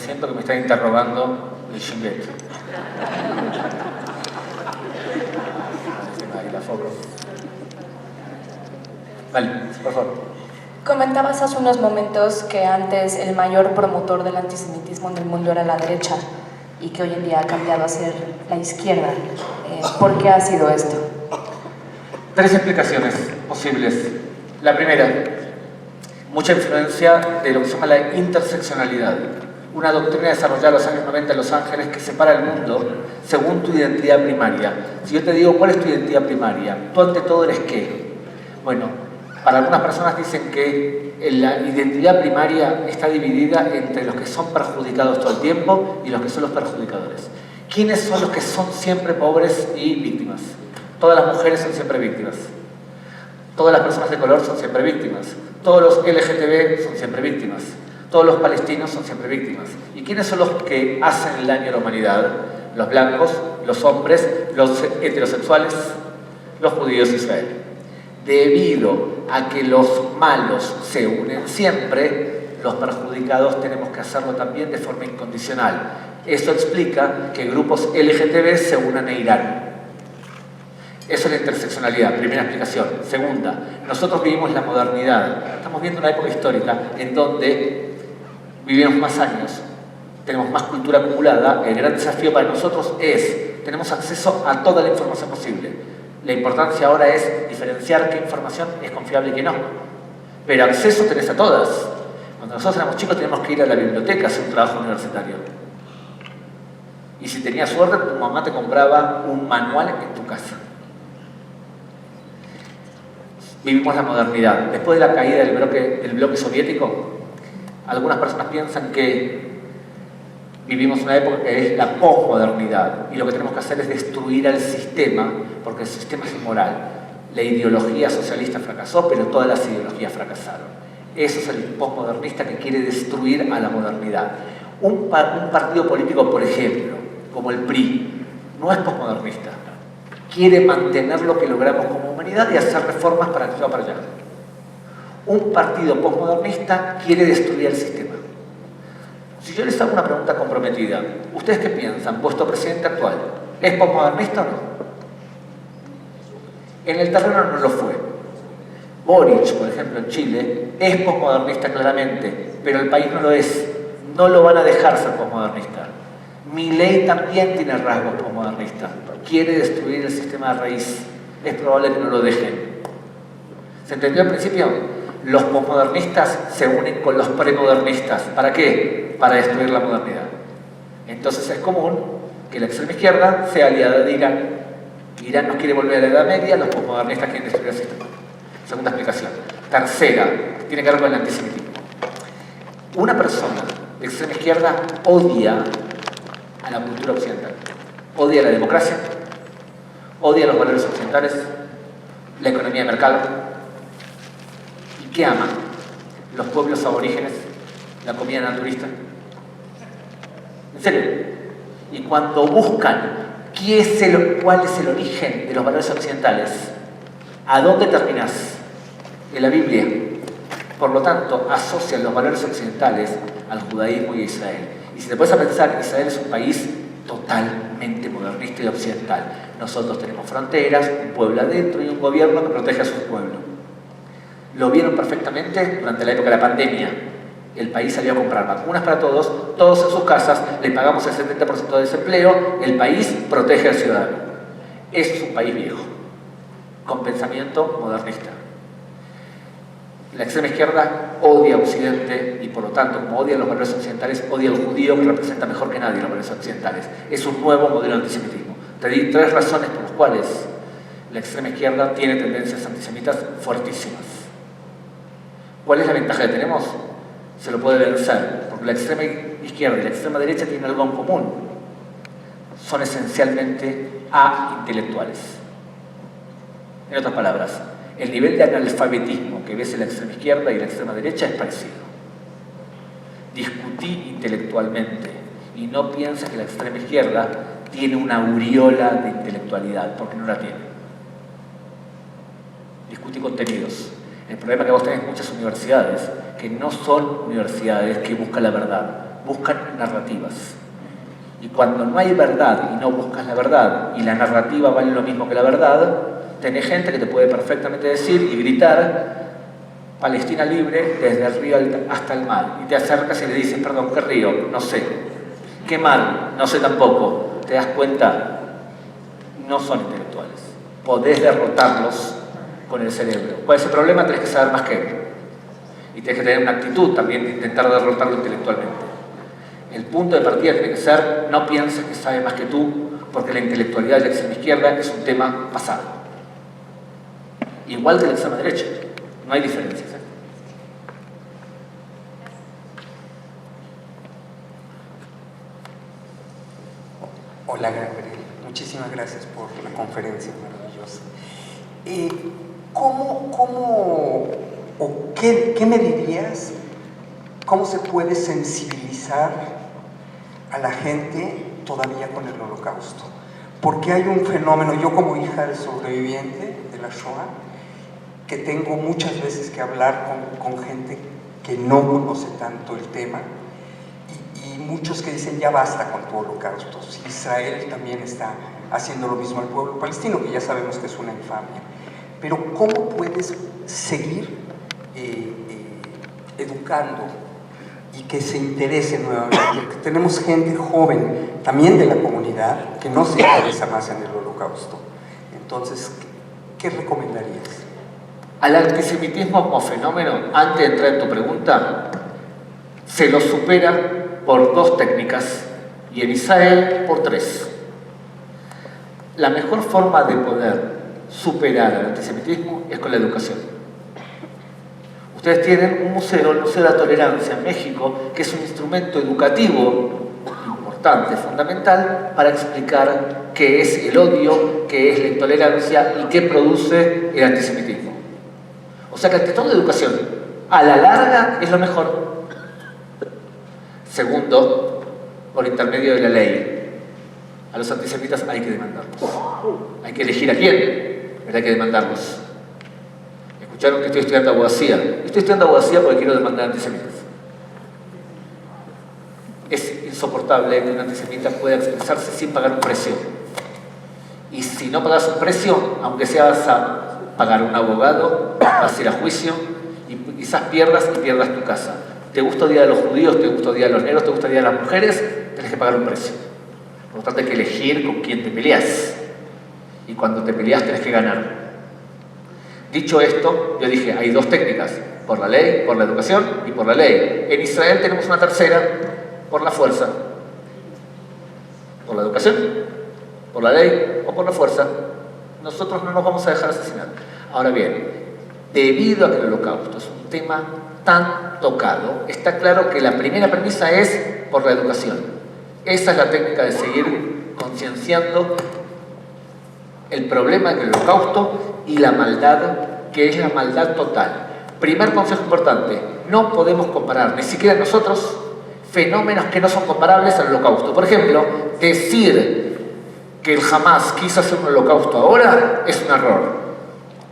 siento que me están interrogando el Shinget. Ahí la foco. Vale, por favor. Comentabas hace unos momentos que antes el mayor promotor del antisemitismo en el mundo era la derecha y que hoy en día ha cambiado a ser la izquierda. ¿Por qué ha sido esto? 3 explicaciones posibles. La primera, mucha influencia de lo que se llama la interseccionalidad, una doctrina desarrollada en los años 90 en Los Ángeles que separa el mundo según tu identidad primaria. Si yo te digo, ¿cuál es tu identidad primaria? Tú ante todo eres ¿qué? Bueno, para algunas personas dicen que la identidad primaria está dividida entre los que son perjudicados todo el tiempo y los que son los perjudicadores. ¿Quiénes son los que son siempre pobres y víctimas? Todas las mujeres son siempre víctimas. Todas las personas de color son siempre víctimas. Todos los LGTB son siempre víctimas. Todos los palestinos son siempre víctimas. ¿Y quiénes son los que hacen el daño a la humanidad? Los blancos, los hombres, los heterosexuales, los judíos de Israel. Debido a que los malos se unen siempre, los perjudicados tenemos que hacerlo también de forma incondicional. Eso explica que grupos LGTB se unan a Irán. Eso es la interseccionalidad, primera explicación. Segunda, nosotros vivimos la modernidad. Estamos viendo una época histórica en donde vivimos más años, tenemos más cultura acumulada. El gran desafío para nosotros es, tenemos acceso a toda la información posible. La importancia ahora es diferenciar qué información es confiable y qué no. Pero acceso tenés a todas. Cuando nosotros éramos chicos teníamos que ir a la biblioteca a hacer un trabajo universitario. Y si tenías suerte, tu mamá te compraba un manual en tu casa. Vivimos la modernidad. Después de la caída del bloque soviético, algunas personas piensan que vivimos una época que es la posmodernidad y lo que tenemos que hacer es destruir al sistema, porque el sistema es inmoral. La ideología socialista fracasó, pero todas las ideologías fracasaron. Eso es el posmodernista que quiere destruir a la modernidad. Un partido político, por ejemplo, como el PRI, no es posmodernista. Quiere mantener lo que logramos como humanidad y hacer reformas para que va para allá. Un partido posmodernista quiere destruir el sistema. Si yo les hago una pregunta comprometida, ¿ustedes qué piensan? ¿Vuestro presidente actual es posmodernista o no? En el terreno no lo fue. Boric, por ejemplo, en Chile, es posmodernista claramente, pero el país no lo es. No lo van a dejar ser posmodernista. Milei también tiene rasgos posmodernistas. Quiere destruir el sistema de raíz. Es probable que no lo dejen. ¿Se entendió al principio? Los posmodernistas se unen con los premodernistas. ¿Para qué? Para destruir la modernidad. Entonces es común que la extrema izquierda sea aliada de Irán. Irán nos quiere volver a la Edad Media, los posmodernistas quieren destruir el sistema. Segunda explicación. Tercera, tiene que ver con el antisemitismo. Una persona de extrema izquierda odia a la cultura occidental. Odia la democracia, odia los valores occidentales, la economía de mercado. ¿Y qué ama? Los pueblos aborígenes, la comida naturista. En serio. Y cuando buscan cuál es el origen de los valores occidentales, ¿a dónde terminás? En la Biblia. Por lo tanto, asocian los valores occidentales al judaísmo y a Israel. Y si te puedes pensar, Israel es un país totalmente modernista y occidental. Nosotros tenemos fronteras, un pueblo adentro y un gobierno que protege a sus pueblos. Lo vieron perfectamente durante la época de la pandemia. El país salió a comprar vacunas para todos, todos en sus casas, le pagamos el 70% de desempleo, el país protege al ciudadano. Eso es un país viejo, con pensamiento modernista. La extrema izquierda odia a Occidente y por lo tanto, como odia los valores occidentales, odia al judío que representa mejor que nadie los valores occidentales. Es un nuevo modelo de antisemitismo. Te di 3 razones por las cuales la extrema izquierda tiene tendencias antisemitas fuertísimas. ¿Cuál es la ventaja que tenemos? Se lo puede vencer, porque la extrema izquierda y la extrema derecha tienen algo en común. Son esencialmente intelectuales. En otras palabras, el nivel de analfabetismo que ves en la extrema izquierda y la extrema derecha es parecido. Discutí intelectualmente y no piensa que la extrema izquierda tiene una aureola de intelectualidad, porque no la tiene. Discutí contenidos. El problema es que vos tenés muchas universidades que no son universidades que buscan la verdad, buscan narrativas. Y cuando no hay verdad y no buscas la verdad, y la narrativa vale lo mismo que la verdad, tenés gente que te puede perfectamente decir y gritar Palestina libre desde el río hasta el mar. Y te acercas y le dices, perdón, ¿qué río? No sé. ¿Qué mar? No sé tampoco. ¿Te das cuenta? No son intelectuales. Podés derrotarlos con el cerebro. ¿Cuál es el problema? Tenés que saber más que él. Y tenés que tener una actitud también de intentar derrotarlo intelectualmente. El punto de partida tiene que ser, no pienses que sabe más que tú, porque la intelectualidad de la extrema izquierda es un tema pasado. Igual que la extrema derecha. No hay diferencias. Hola Gabriel, muchísimas gracias por la conferencia maravillosa. ¿Qué me dirías? ¿Cómo se puede sensibilizar a la gente todavía con el Holocausto? Porque hay un fenómeno, yo como hija de sobreviviente de la Shoah, que tengo muchas veces que hablar con gente que no conoce tanto el tema, y muchos que dicen ya basta con tu Holocausto. Israel también está haciendo lo mismo al pueblo palestino, que ya sabemos que es una infamia. Pero ¿cómo puedes seguir educando y que se interese nuevamente? Porque tenemos gente joven, también de la comunidad, que no se interesa más en el Holocausto. Entonces, ¿qué recomendarías? Al antisemitismo como fenómeno, antes de entrar en tu pregunta, se lo supera por 2 técnicas y en Israel por 3. La mejor forma de poder superar al antisemitismo es con la educación. Ustedes tienen un museo, el Museo de la Tolerancia en México, que es un instrumento educativo importante, fundamental, para explicar qué es el odio, qué es la intolerancia y qué produce el antisemitismo. O sea que ante todo educación, a la larga es lo mejor. Segundo, por intermedio de la ley, a los antisemitas hay que demandarlos. Hay que elegir a quién, pero hay que demandarlos. Escucharon que estoy estudiando abogacía. Estoy estudiando abogacía porque quiero demandar antisemitas. Es insoportable que un antisemita pueda expresarse sin pagar un precio. Y si no pagas un precio, aunque sea vas a pagar un abogado, vas a ir a juicio y quizás pierdas tu casa. ¿Te gusta odiar a los judíos? ¿Te gusta odiar a los negros? ¿Te gusta odiar a las mujeres? Tienes que pagar un precio. Por lo tanto, hay que elegir con quién te peleas. Y cuando te peleas, tienes que ganar. Dicho esto, yo dije, hay 2 técnicas. Por la ley, por la educación y por la ley. En Israel tenemos una tercera, por la fuerza. Por la educación, por la ley o por la fuerza. Nosotros no nos vamos a dejar asesinar. Ahora bien, debido a que el Holocausto es un tema tan tocado, está claro que la primera premisa es por la educación. Esa es la técnica de seguir concienciando el problema del Holocausto y la maldad, que es la maldad total. Primer consejo importante, no podemos comparar, ni siquiera nosotros, fenómenos que no son comparables al Holocausto. Por ejemplo, decir que el Hamas quiso hacer un Holocausto ahora es un error,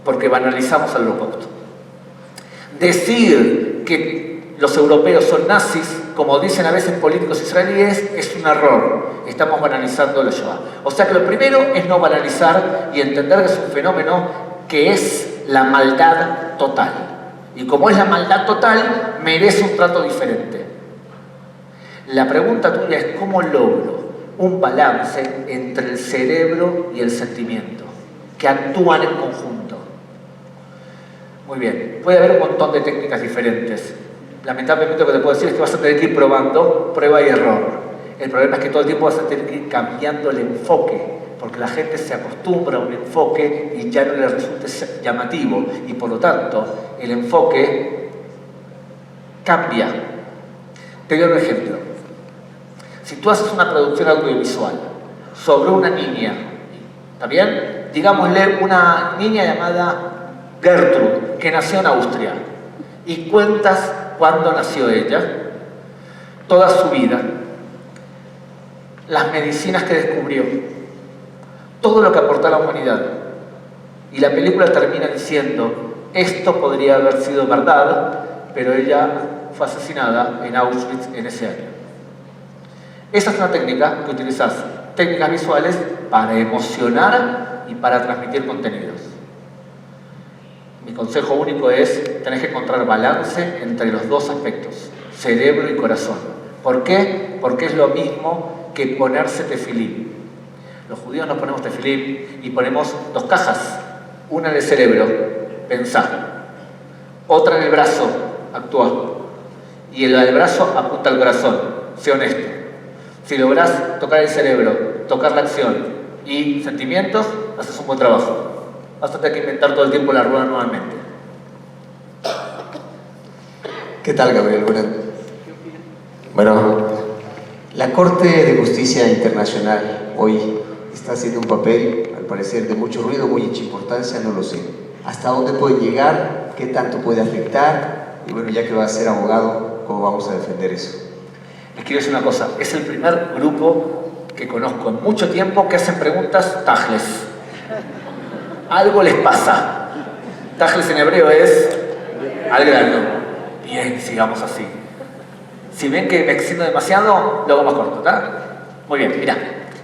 porque banalizamos al Holocausto. Decir que los europeos son nazis, como dicen a veces políticos israelíes, es un error. Estamos banalizando la Shoah. O sea que lo primero es no banalizar y entender que es un fenómeno que es la maldad total. Y como es la maldad total, merece un trato diferente. La pregunta tuya es ¿cómo logro un balance entre el cerebro y el sentimiento, que actúan en conjunto? Muy bien, puede haber un montón de técnicas diferentes. Lamentablemente lo que te puedo decir es que vas a tener que ir probando, prueba y error. El problema es que todo el tiempo vas a tener que ir cambiando el enfoque, porque la gente se acostumbra a un enfoque y ya no le resulta llamativo, y por lo tanto el enfoque cambia. Te doy un ejemplo. Si tú haces una producción audiovisual sobre una niña, ¿está bien? Digámosle una niña llamada Gertrude, que nació en Austria, y cuentas cuándo nació ella, toda su vida, las medicinas que descubrió, todo lo que aportó a la humanidad. Y la película termina diciendo, esto podría haber sido verdad, pero ella fue asesinada en Auschwitz en ese año. Esa es una técnica que utilizas, técnicas visuales para emocionar y para transmitir contenidos. Mi consejo único es, tenés que encontrar balance entre los dos aspectos, cerebro y corazón. ¿Por qué? Porque es lo mismo que ponerse tefilín. Los judíos nos ponemos tefilín y ponemos dos cajas, una en el cerebro, pensá, otra en el brazo, actúa, y el del brazo apunta al corazón, sé honesto. Si lográs tocar el cerebro, tocar la acción y sentimientos, haces un buen trabajo. Vas a tener que inventar todo el tiempo la rueda nuevamente. ¿Qué tal, Gabriel? Bueno, la Corte de Justicia Internacional hoy está haciendo un papel, al parecer, de mucho ruido, mucha importancia, no lo sé. ¿Hasta dónde puede llegar? ¿Qué tanto puede afectar? Y bueno, ya que va a ser abogado, ¿cómo vamos a defender eso? Les quiero decir una cosa, es el primer grupo que conozco en mucho tiempo que hacen preguntas tajles. Algo les pasa. Tajles en hebreo es al grano. Bien, sigamos así. Si ven que me extiendo demasiado, lo hago más corto, ¿está? Muy bien, mira.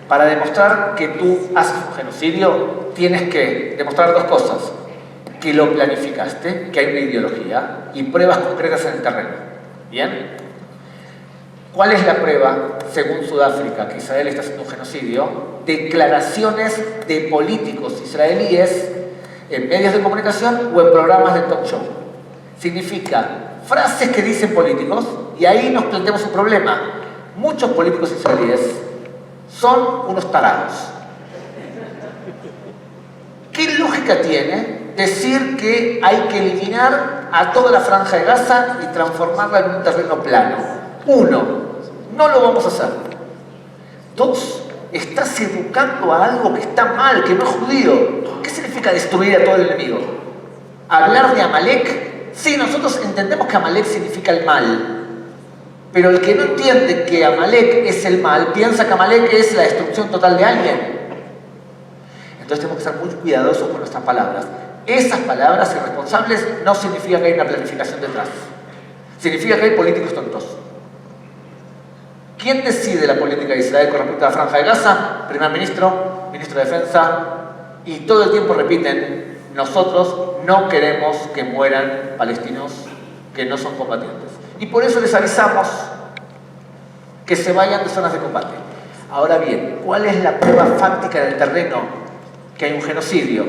Para demostrar que tú haces un genocidio, tienes que demostrar dos cosas. Que lo planificaste, que hay una ideología, y pruebas concretas en el terreno. ¿Bien? ¿Cuál es la prueba, según Sudáfrica, que Israel está haciendo un genocidio? Declaraciones de políticos israelíes en medios de comunicación o en programas de talk show. Significa frases que dicen políticos, y ahí nos planteamos un problema. Muchos políticos israelíes son unos tarados. ¿Qué lógica tiene decir que hay que eliminar a toda la franja de Gaza y transformarla en un terreno plano? Uno, no lo vamos a hacer. Dos, estás educando a algo que está mal, que no es judío. ¿Qué significa destruir a todo el enemigo? Hablar de Amalek. Sí, nosotros entendemos que Amalek significa el mal. Pero el que no entiende que Amalek es el mal, piensa que Amalek es la destrucción total de alguien. Entonces tenemos que ser muy cuidadosos con nuestras palabras. Esas palabras irresponsables no significa que hay una planificación detrás. Significa que hay políticos tontos. ¿Quién decide la política de Israel con respecto a la franja de Gaza? Primer ministro, ministro de Defensa, y todo el tiempo repiten, nosotros no queremos que mueran palestinos que no son combatientes. Y por eso les avisamos que se vayan de zonas de combate. Ahora bien, ¿cuál es la prueba fáctica del terreno que hay un genocidio?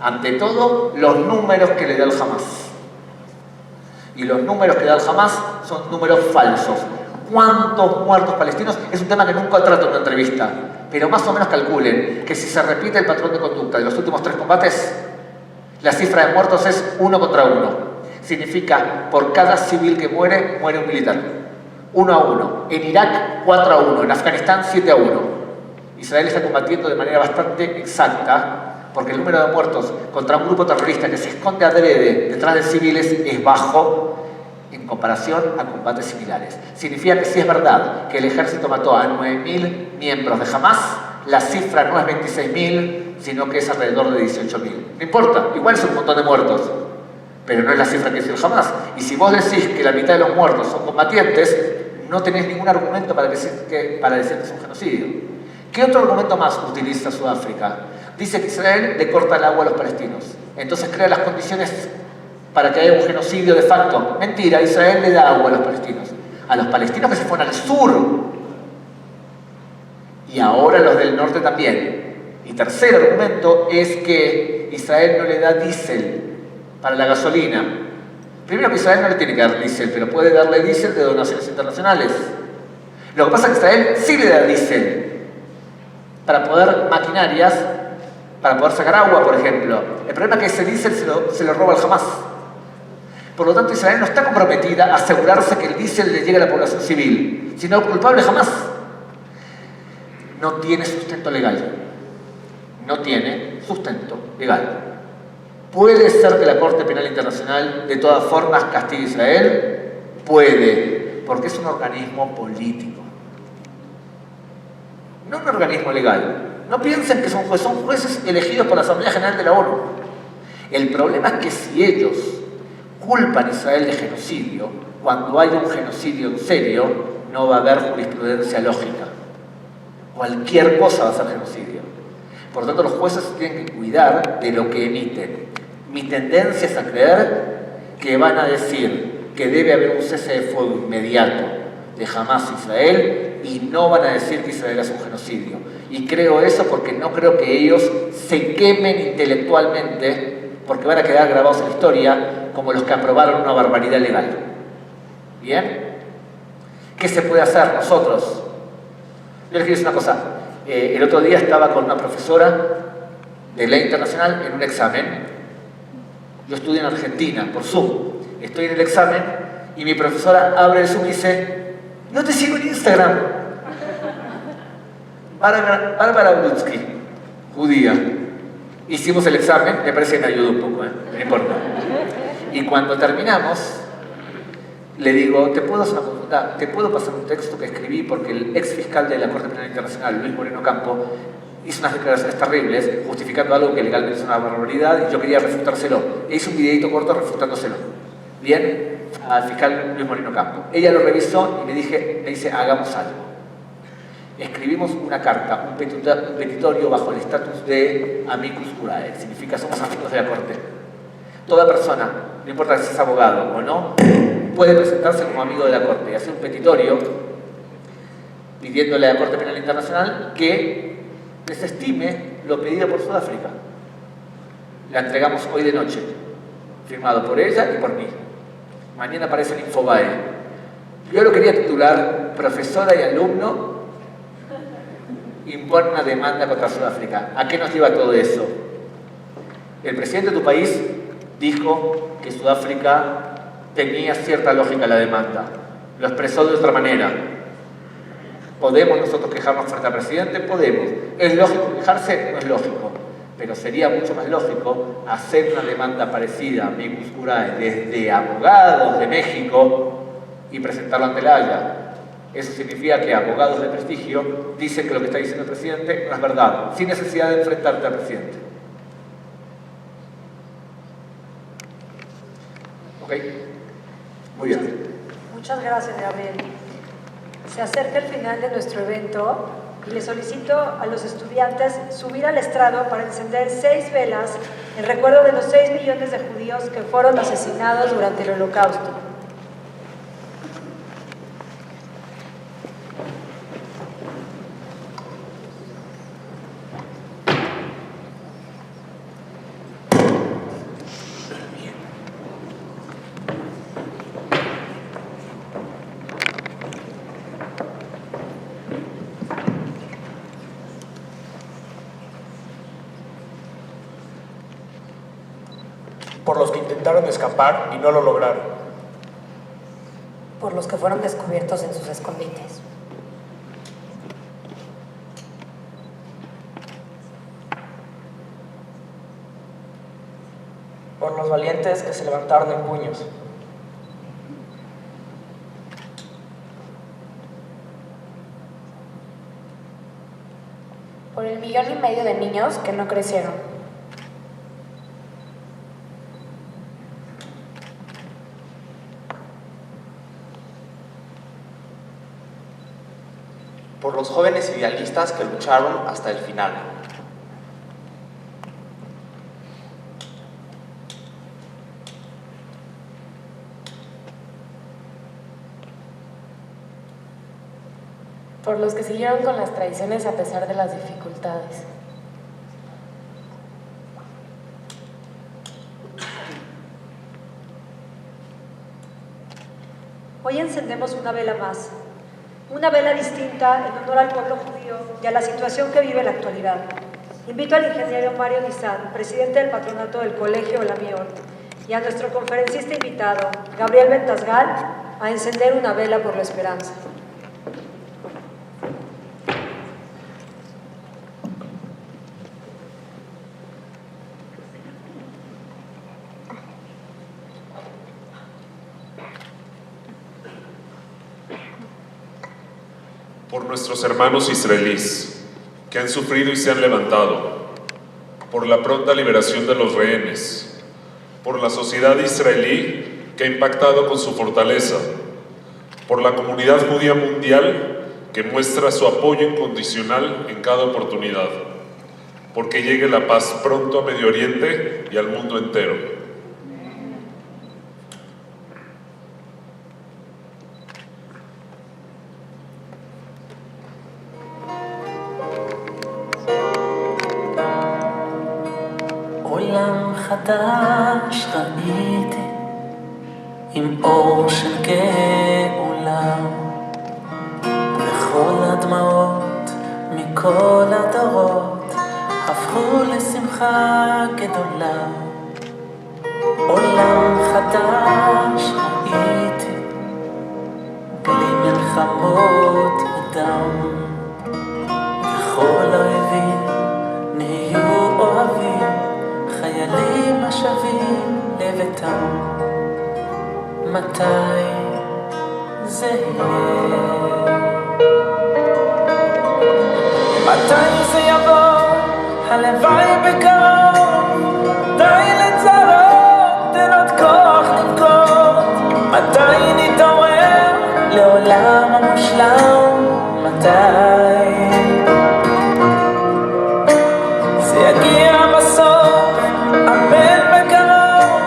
Ante todo, los números que le da el Hamas. Y los números que da el Hamas son números falsos. ¿Cuántos muertos palestinos? Es un tema que nunca trato en una entrevista, pero más o menos calculen que si se repite el patrón de conducta de los últimos 3 combates, la cifra de muertos es 1 contra 1. Significa, por cada civil que muere, muere un militar. 1 a 1. En Irak, 4 a 1. En Afganistán, 7 a 1. Israel está combatiendo de manera bastante exacta, porque el número de muertos contra un grupo terrorista que se esconde adrede detrás de civiles es bajo en comparación a combates similares. Significa que si es verdad que el ejército mató a 9.000 miembros de Hamas, la cifra no es 26.000, sino que es alrededor de 18.000. No importa, igual es un montón de muertos, pero no es la cifra que dice el Hamas. Y si vos decís que la mitad de los muertos son combatientes, no tenés ningún argumento para decir que es un genocidio. ¿Qué otro argumento más utiliza Sudáfrica? Dice que Israel le corta el agua a los palestinos. Entonces crea las condiciones para que haya un genocidio de facto. Mentira, Israel le da agua a los palestinos. A los palestinos que se fueron al sur. Y ahora los del norte también. Y tercer argumento es que Israel no le da diésel para la gasolina. Primero que Israel no le tiene que dar diésel, pero puede darle diésel de donaciones internacionales. Lo que pasa es que Israel sí le da diésel para poder maquinarias, para poder sacar agua, por ejemplo. El problema es que ese diésel se lo roba el Hamas. Por lo tanto, Israel no está comprometida a asegurarse que el diésel le llegue a la población civil, sino el culpable Hamas. No tiene sustento legal. No tiene sustento legal. ¿Puede ser que la Corte Penal Internacional de todas formas castigue a Israel? Puede, porque es un organismo político. No un organismo legal. No piensen que son jueces elegidos por la Asamblea General de la ONU. El problema es que si ellos culpan a Israel de genocidio, cuando hay un genocidio en serio, no va a haber jurisprudencia lógica. Cualquier cosa va a ser genocidio. Por lo tanto, los jueces tienen que cuidar de lo que emiten. Mi tendencia es a creer que van a decir que debe haber un cese de fuego inmediato de Hamás a Israel y no van a decir que Israel es un genocidio. Y creo eso porque no creo que ellos se quemen intelectualmente, porque van a quedar grabados en la historia como los que aprobaron una barbaridad legal. ¿Bien? ¿Qué se puede hacer nosotros? Yo les quiero decir una cosa. El otro día estaba con una profesora de ley internacional en un examen. Yo estudio en Argentina, por Zoom. Estoy en el examen y mi profesora abre el Zoom y dice: no te sigo en Instagram. Bárbara Brutsky, judía. Hicimos el examen, me parece que me ayudó un poco, no importa. Y cuando terminamos, le digo: ¿te puedo hacer una consulta? ¿Te puedo pasar un texto que escribí? Porque el ex fiscal de la Corte Penal Internacional, Luis Moreno Campo, hizo unas declaraciones terribles justificando algo que legalmente es una barbaridad y yo quería refutárselo. E hice un videito corto refutándoselo. Bien, al fiscal Luis Moreno Campo. Ella lo revisó y me dice: hagamos algo. Escribimos una carta, un petitorio bajo el estatus de amicus curiae, significa somos amigos de la Corte. Toda persona, no importa si es abogado o no, puede presentarse como amigo de la Corte y hacer un petitorio pidiéndole a la Corte Penal Internacional que desestime lo pedido por Sudáfrica. La entregamos hoy de noche, firmado por ella y por mí. Mañana aparece en Infobae. Yo lo quería titular: profesora y alumno impone una demanda contra Sudáfrica. ¿A qué nos lleva todo eso? El presidente de tu país dijo que Sudáfrica tenía cierta lógica la demanda. Lo expresó de otra manera. ¿Podemos nosotros quejarnos frente al presidente? Podemos. ¿Es lógico quejarse? No es lógico. Pero sería mucho más lógico hacer una demanda parecida, amicus curiae, desde abogados de México y presentarlo ante la Haya. Eso significa que abogados de prestigio dicen que lo que está diciendo el presidente no es verdad, sin necesidad de enfrentarte al presidente. ¿Ok? Muy bien. Muchas gracias, Gabriel. Se acerca el final de nuestro evento y le solicito a los estudiantes subir al estrado para encender 6 velas en recuerdo de los 6 millones de judíos que fueron asesinados durante el Holocausto. Por los que intentaron escapar y no lo lograron. Por los que fueron descubiertos en sus escondites. Por los valientes que se levantaron en puños. Por el 1,5 millones de niños que no crecieron. Por los jóvenes idealistas que lucharon hasta el final. Por los que siguieron con las tradiciones a pesar de las dificultades. Hoy encendemos una vela más. Una vela distinta en honor al pueblo judío y a la situación que vive en la actualidad. Invito al ingeniero Mario Nizan, presidente del patronato del Colegio Olamior, y a nuestro conferencista invitado, Gabriel Ventasgal, a encender una vela por la esperanza. Por nuestros hermanos israelíes, que han sufrido y se han levantado, por la pronta liberación de los rehenes, por la sociedad israelí que ha impactado con su fortaleza, por la comunidad judía mundial que muestra su apoyo incondicional en cada oportunidad, porque llegue la paz pronto a Medio Oriente y al mundo entero. עולם חדש ראיתי עם אור של גאולה וכל הדמעות מכל הדורות הפכו לשמחה גדולה. עולם חדש ראיתי בלי מלחמות ודם וכל האויבים נהיו אוהבים חיילים השבים לביתם. מתי זה יהיה? מתי זה יבוא? הלוואי בקרוב. די לצרות, תן עוד כוח לבכות. מתי נתעורר לעולם המושלם? מתי זה יגיע בסוף? אמן בקרוב.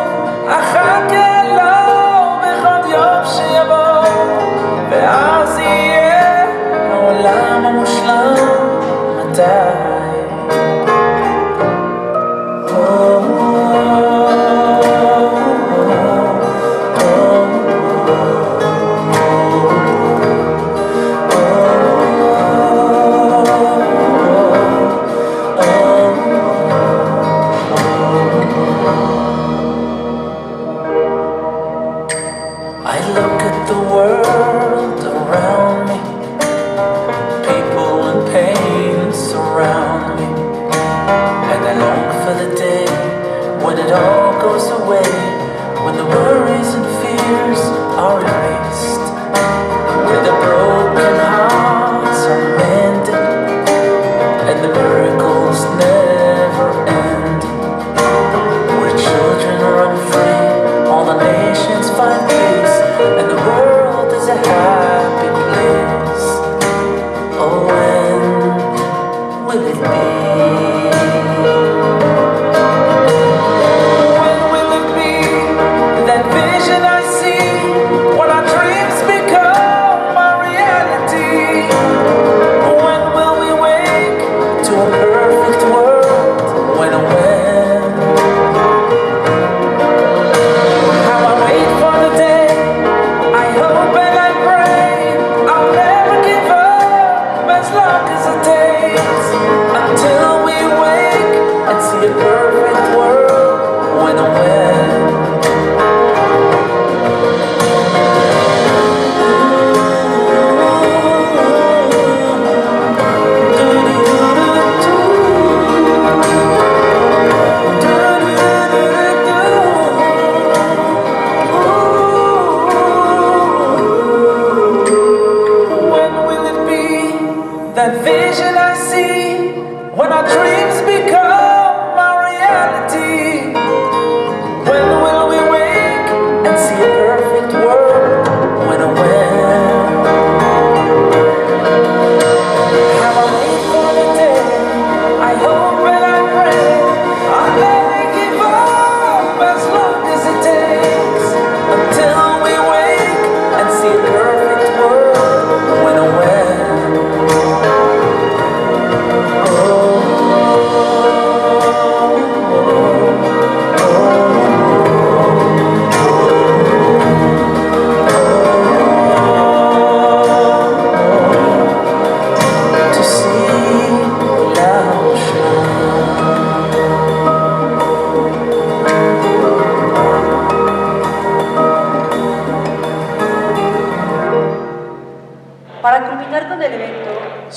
אחכה לו בכל יום שיבוא, ואז יהיה העולם המושלם. מתי?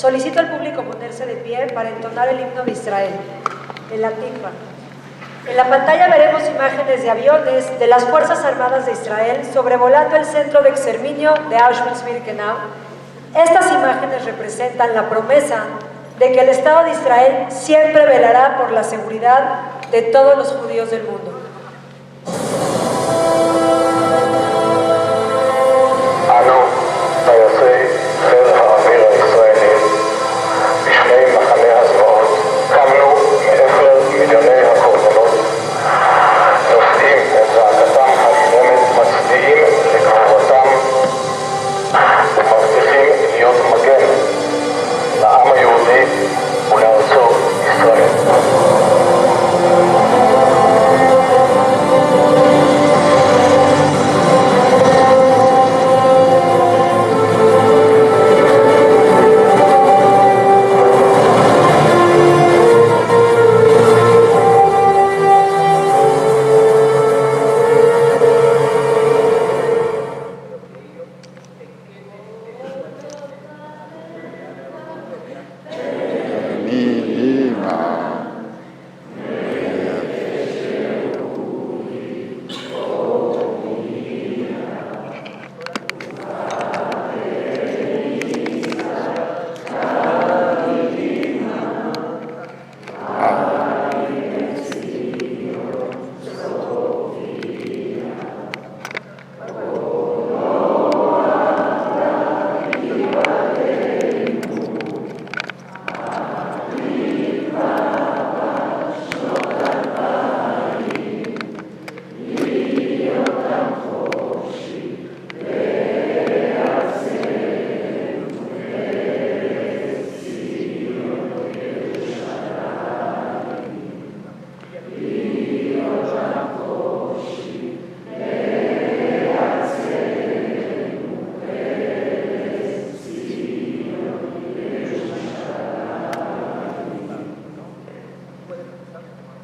Solicito al público ponerse de pie para entonar el himno de Israel, el Atikva. En la pantalla veremos imágenes de aviones de las Fuerzas Armadas de Israel sobrevolando el centro de exterminio de Auschwitz-Birkenau. Estas imágenes representan la promesa de que el Estado de Israel siempre velará por la seguridad de todos los judíos del mundo. אנו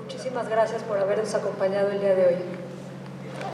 Muchísimas gracias por habernos acompañado el día de hoy.